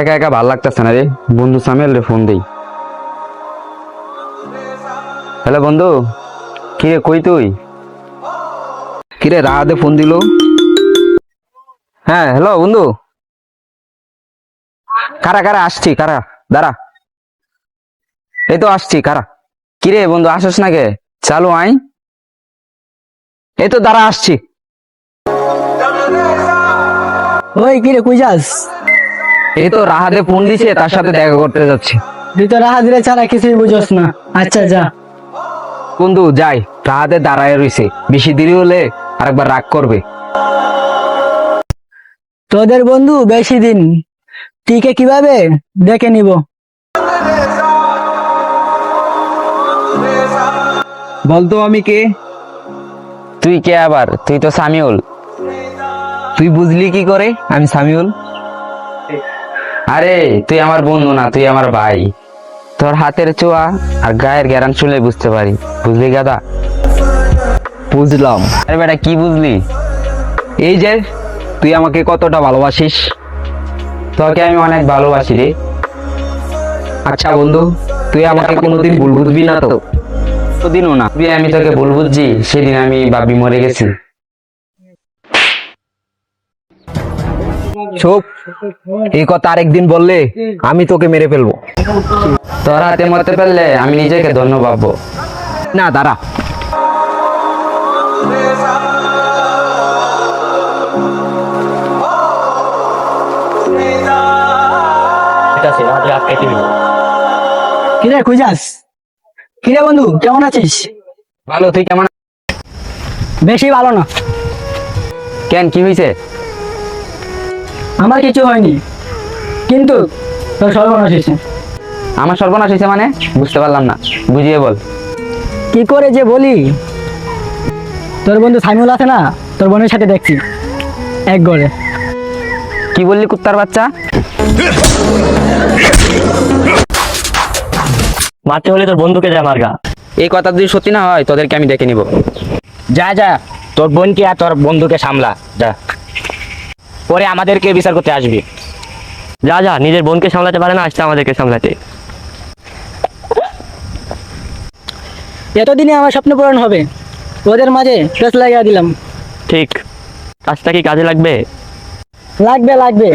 একা একা ভাল লাগতেছে না রে, বন্ধু সামিল রে ফোন দেই। হ্যালো বন্ধু, কিরে কই তুই? কিরে রাহাতে ফোন দিল? হ্যাঁ হ্যালো বন্ধু, কারা কারা আসছি, কারা দাঁড়া, এই তো আসছি কারা। কিরে বন্ধু আসস না কে? চালু আই, এই তো দাঁড়া আসছি। ওই কিরে কই যাস? এই তো রাহাতে ফোন দিছে, তার সাথে দেখা করতে যাচ্ছি। তুই তো রাহা দিলে ছাড়া কিছুই বুঝোস না। আচ্ছা যা। বন্ধু যাই, রাহাতে দাঁড়ায় রইছে, বেশি দেরি হলে আরেকবার রাগ করবে। তোদের বন্ধু বেশি দিন টিকে কিভাবে দেখে নিব। বলতো আমি কে? তুই কে আবার? তুই তো সামিউল। তুই বুঝলি কি করে আমি সামিউল? আরে তুই আমার বন্ধু না, তুই আমার ভাই। তোর হাতের ছোঁয়া আর গায়ের গ্যারান শুনলে বুঝতে পারি, বুঝলি গাদা? বুঝলাম। আরে বেটা কি বুঝলি? এই যে তুই আমাকে কতটা ভালোবাসিস। তোকে আমি অনেক ভালোবাসি রে। আচ্ছা বন্ধু, তুই আমাকে কোনোদিন ভুল বুঝবি না তো? কোনোদিনও না। তুই আমি তোকে ভুল বুঝছি, সেদিন আমি ভাবি মরে গেছি। চুপ, এই কথা আরেকদিন বললে আমি তোকে মেরে ফেলবো। তোর হাতে মরতে পারলে আমি নিজেকে ধন্য ভাববো। না দাঁড়া, কিরে কই যাস? কিরে বন্ধু কেমন আছিস? ভালো, তুই কেমন? বেশি ভালো না। কেন, কি হয়েছে? আমার কিছু হয়নি, কিন্তু তোর সর্বনাশ হয়েছে। আমার সর্বনাশ হয়েছে মানে? বুঝতে পারলাম না, বুঝিয়ে বল। কি করে যে বলি, তোর বন্ধু সাইমুল আছে না, তোর বোনের সাথে দেখছি এক ঘরে। কি বললি কুত্তার বাচ্চা? মারতে হলে তোর বন্ধুকে যা মারগা। এই কথা যদি সত্যি না হয় তোদেরকে আমি দেখে নিব। যা যা, তোর বোনকে আর তোর বন্ধুকে সামলা যা, পরে আমাদেরকে বিচার করতে আসবি। যা যা, নিজের বোনকে সামলাতে পারে না, আসতে আমাদেরকে সামলাতে। এতদিনে আমার স্বপ্ন পূরণ হবে, ওদের মাঝে পেঁচ লাগিয়ে দিলাম। ঠিক, কাজটা কি কাজে লাগবে? লাগবে লাগবে,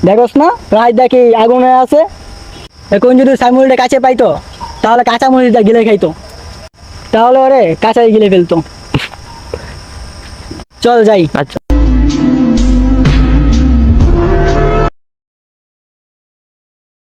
দেখোস না রাত দেখি আগুন হয়ে আছে। এখন যদি সাইমুলটা কাছে পাইতো, তাহলে কাঁচা মরিচটা গিলে খাইতো, তাহলে ওরে কাঁচাই গিলে ফেলতো। চল যাই। আচ্ছা।